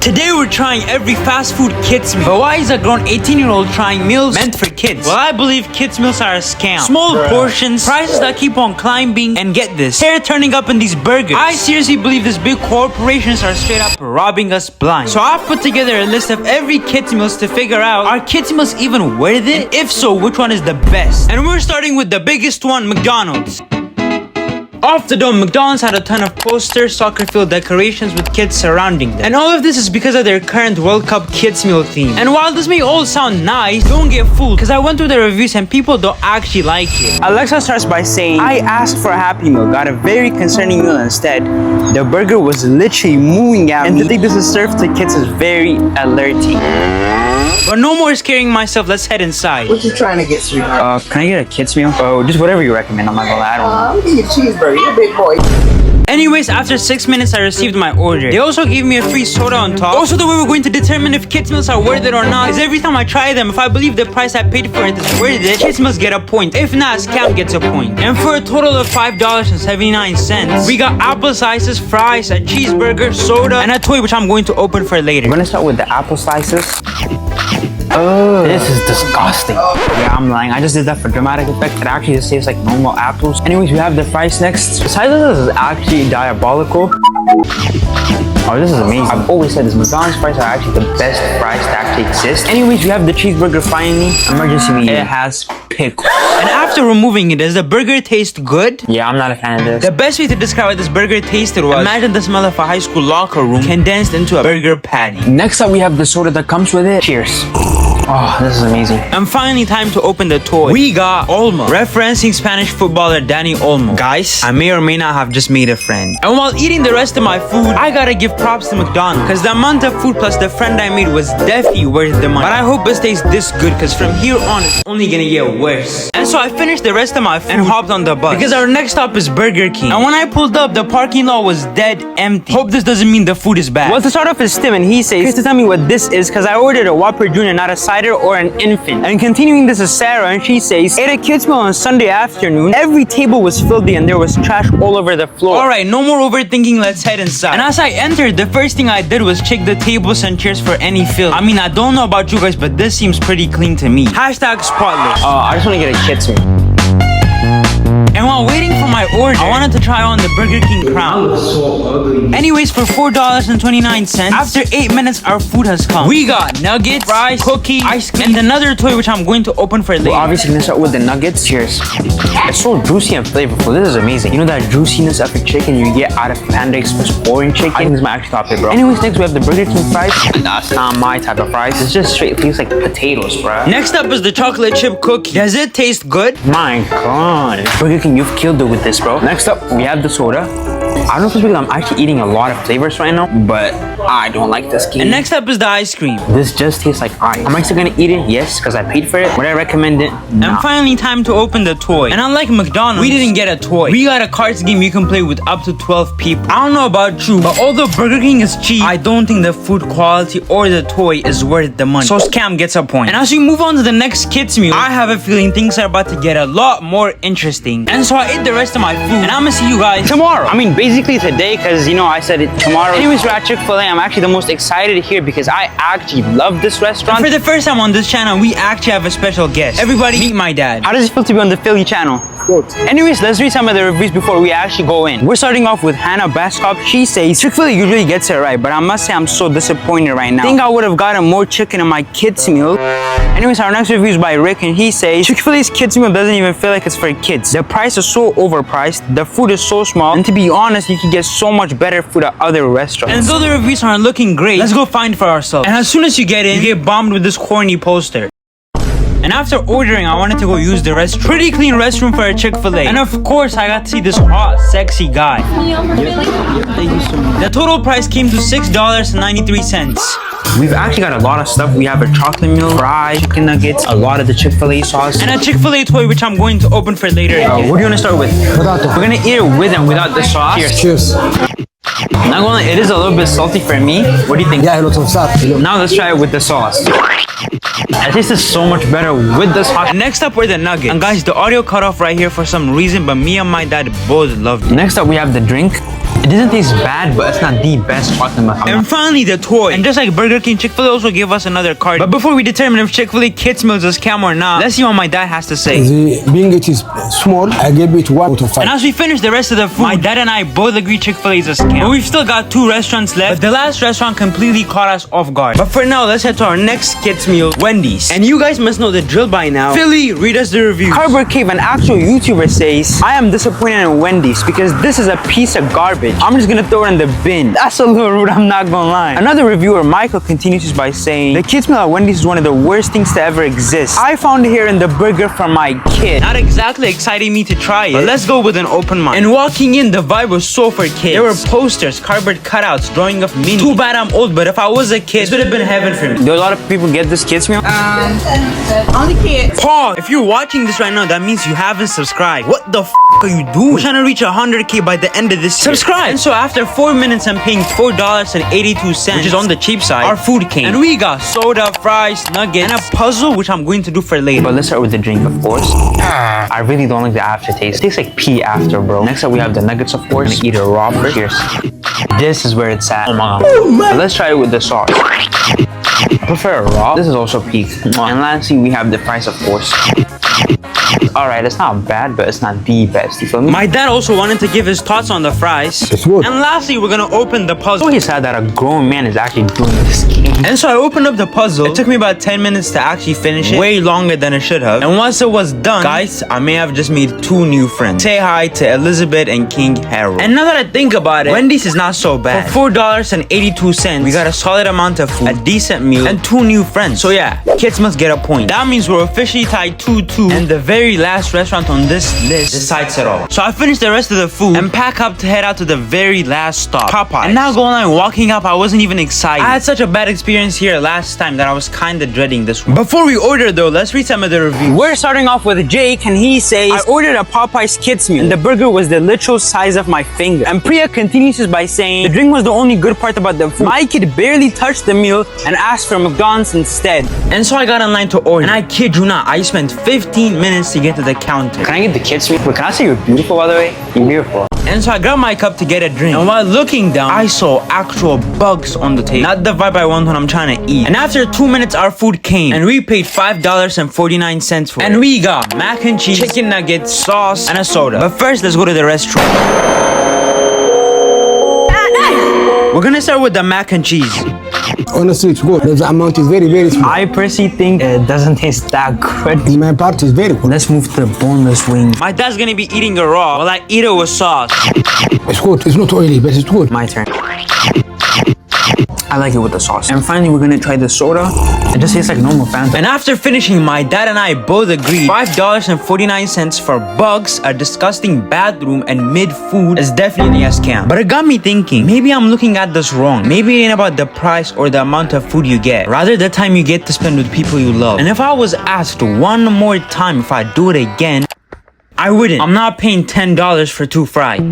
Today we're trying every fast food kids meal. But why is a grown 18-year-old trying meals meant for kids? Well, I believe kids meals are a scam. Small portions, prices that keep on climbing, and get this, hair turning up in these burgers. I seriously believe these big corporations are straight up robbing us blind. So I've put together a list of every kids meals to figure out, are kids meals even worth it? And if so, which one is the best? And we're starting with the biggest one, McDonald's. Off the dome, McDonald's had a ton of posters, soccer field decorations with kids surrounding them. And all of this is because of their current World Cup kids meal theme. And while this may all sound nice, don't get fooled, because I went through the reviews and people don't actually like it. Alexa starts by saying, I asked for a Happy Meal, got a very concerning meal instead. The burger was literally mooing at me, and to think this is served to kids is very alerting. But no more scaring myself, let's head inside. What you trying to get, sweetheart? Can I get a kids meal? Oh, just whatever you recommend, I'm not gonna lie, I don't know. I'll give you a cheeseburger, you're a big boy. Anyways, after 6 minutes, I received my order. They also gave me a free soda on top. Also, the way we're going to determine if kids meals are worth it or not is every time I try them, if I believe the price I paid for it is worth it, kids meals get a point. If not, Scam gets a point. And for a total of $5.79, we got apple slices, fries, a cheeseburger, soda, and a toy which I'm going to open for later. We're gonna start with the apple slices. Oh, this is disgusting. Yeah, I'm lying. I just did that for dramatic effect. It actually just tastes like normal apples. Anyways, we have the fries next. The size of this is actually diabolical. Oh, this is amazing. I've always said this. McDonald's fries are actually the best fries that actually exist. Anyways, we have the cheeseburger finally. Emergency meeting. It has pickles. And after removing it, does the burger taste good? Yeah, I'm not a fan of this. The best way to describe what this burger tasted was, imagine the smell of a high school locker room condensed into a burger patty. Next up, we have the soda that comes with it. Cheers. Oh, this is amazing. And finally, time to open the toy. We got Olmo, referencing Spanish footballer Dani Olmo. Guys, I may or may not have just made a friend. And while eating the rest of my food, I gotta give props to McDonald's, because the amount of food plus the friend I made was definitely worth the money. But I hope it stays this good, because from here on, it's only gonna get worse. And so I finished the rest of my food and hopped on the bus, because our next stop is Burger King. And when I pulled up, the parking lot was dead empty. Hope this doesn't mean the food is bad. Well, to start off is Tim, and he says, "Please to tell me what this is, because I ordered a Whopper Jr., not a cider or an infant." And continuing, this is Sarah, and she says, "Ate a kids meal on Sunday afternoon. Every table was filthy and there was trash all over the floor." Alright, no more overthinking, let's head inside. And as I entered, the first thing I did was check the tables and chairs for any filth. I mean, I don't know about you guys, but this seems pretty clean to me. Hashtag spotless. I just want to get a kids meal. And while waiting for my order, I wanted to try on the Burger King crown. So ugly. Anyways, for $4.29, after 8 minutes, our food has come. We got nuggets, fries, cookie, ice cream, and another toy which I'm going to open for later. Well, obviously, gonna start with the nuggets. Cheers. It's so juicy and flavorful. This is amazing. You know that juiciness of a chicken you get out of Panda Express boring chicken? I think this is my actual top it, bro. Anyways, next we have the Burger King fries. That's not my type of fries. It's just straight tastes like potatoes, bro. Next up is the chocolate chip cookie. Does it taste good? My God. Burger King, you've killed it with this, bro. Next up, we have the soda. I don't know if it's because I'm actually eating a lot of flavors right now, but I don't like this game. And next up is the ice cream. This just tastes like ice. Am I still gonna eat it? Yes, because I paid for it. Would I recommend it? Nah. And finally, time to open the toy. And unlike McDonald's, we didn't get a toy. We got a cards game you can play with up to 12 people. I don't know about you, but although Burger King is cheap, I don't think the food quality or the toy is worth the money. So Scam gets a point. And as we move on to the next kids meal, I have a feeling things are about to get a lot more interesting. And so I ate the rest of my food, and I'm gonna see you guys tomorrow. I mean, basically today, because you know I said it tomorrow. Anyways, we're at Chick-fil-A. I'm actually the most excited here because I actually love this restaurant. And for the first time on this channel, we actually have a special guest. Everybody, meet my dad. How does it feel to be on the Philly channel? Good. Anyways, let's read some of the reviews before we actually go in. We're starting off with Hannah Baskop. She says, Chick-fil-A usually gets it right, but I must say I'm so disappointed right now. I think I would have gotten more chicken in my kids meal. Anyways, our next review is by Rick, and he says, Chick-fil-A's kids meal doesn't even feel like it's for kids. The price is so overpriced, the food is so small, and to be honest, you can get so much better food at other restaurants. And though the reviews aren't looking great, let's go find for ourselves. And as soon as you get in, you get bombed with this corny poster. And after ordering, I wanted to go use the restroom. Pretty clean restroom for a Chick-fil-A. And of course, I got to see this hot, sexy guy. Thank you so much. The total price came to $6.93. We've actually got a lot of stuff. We have a chocolate meal, fries, chicken nuggets, a lot of the Chick-fil-A sauce, and a Chick-fil-A toy, which I'm going to open for later. What do you want to start with? Without the. We're gonna eat it with and without the sauce. Cheers. Cheers. Not gonna lie, it is a little bit salty for me. What do you think? Yeah, it looks so sad. Now let's try it with the sauce. It tastes so much better with the sauce. And next up were the nuggets. And guys, the audio cut off right here for some reason, but me and my dad both loved it. Next up, we have the drink. It doesn't taste bad, but it's not the best chocolate milk. And finally, the toy. And just like Burger King, Chick-fil-A also gave us another card. But before we determine if Chick-fil-A Kids Meal is a scam or not, let's see what my dad has to say. Being it is small, I gave it 1 out of 5. And as we finish the rest of the food, my dad and I both agree Chick-fil-A is a scam. But we've still got 2 restaurants left. But the last restaurant completely caught us off guard. But for now, let's head to our next kids meal, Wendy's. And you guys must know the drill by now. Philly, read us the review. Cardboard Cave, an actual YouTuber, says, I am disappointed in Wendy's because this is a piece of garbage. I'm just gonna throw it in the bin. That's a little rude, I'm not gonna lie. Another reviewer, Michael, continues by saying, the kids meal at Wendy's is one of the worst things to ever exist. I found it here in the burger for my kid. Not exactly exciting me to try it, but let's go with an open mind. And walking in, the vibe was so for kids. There were posters, cardboard cutouts, drawing of Minnie. Too bad I'm old, but if I was a kid, this would have been heaven for me. Do a lot of people get this kids meal? Only kids. Pause. If you're watching this right now, that means you haven't subscribed. What the f are you doing? We're trying to reach 100K by the end of this year. Subscribe. And so after 4 minutes and paying $4.82, which is on the cheap side, our food came. And we got soda, fries, nuggets, and a puzzle, which I'm going to do for later. But let's start with the drink, of course. I really don't like the aftertaste. It tastes like pee after, bro. Next up, we have the nuggets, of course. I'm gonna eat it raw first. Cheers. This is where it's at. Oh my god. Let's try it with the sauce. I prefer it raw. This is also peak. And lastly, we have the fries, of course. Alright, it's not bad, but it's not the best. You feel me? My dad also wanted to give his thoughts on the fries. It's good. And lastly, we're gonna open the puzzle. He said that a grown man is actually doing this game. And so I opened up the puzzle. It took me about 10 minutes to actually finish it. Way longer than it should have. And once it was done, guys, I may have just made 2 new friends. Say hi to Elizabeth and King Harold. And now that I think about it, Wendy's is not so bad. For $4.82, we got a solid amount of food, a decent meal, and 2 new friends. So yeah, kids must get a point. That means we're officially tied 2-2. And the very last restaurant on this list decides it all. So I finished the rest of the food and pack up to head out to the very last stop, Popeyes. And now going on walking up, I wasn't even excited. I had such a bad experience here last time that I was kind of dreading this one. Before we order though, let's read some of the reviews. We're starting off with Jake, and he says, I ordered a Popeyes kids meal and the burger was the literal size of my finger. And Priya continues by saying, the drink was the only good part about the food. My kid barely touched the meal and asked for McDonald's instead. And so I got in line to order, and I kid you not, I spent 15 minutes to get to the counter. Can I get the kids meal? But can I say you're beautiful, by the way? You're beautiful. And so I grabbed my cup to get a drink. And while looking down, I saw actual bugs on the table. Not the vibe I want when I'm trying to eat. And after 2 minutes, our food came. And we paid $5.49 for it. And we got mac and cheese, chicken nuggets, sauce, and a soda. But first, let's go to the restroom. We're gonna start with the mac and cheese. Honestly, it's good. The amount is very, very small. I personally think it doesn't taste that good. In my part, it's very good. Let's move to the boneless wing. My dad's gonna be eating it raw while I eat it with sauce. It's good. It's not oily, but it's good. My turn. I like it with the sauce. And finally, we're gonna try the soda. It just tastes like normal Fanta. And after finishing, my dad and I both agreed $5.49 for bugs, a disgusting bathroom, and mid-food is definitely a scam. But it got me thinking, maybe I'm looking at this wrong. Maybe it ain't about the price or the amount of food you get, rather the time you get to spend with people you love. And if I was asked one more time if I'd do it again, I wouldn't. I'm not paying $10 for 2 fries.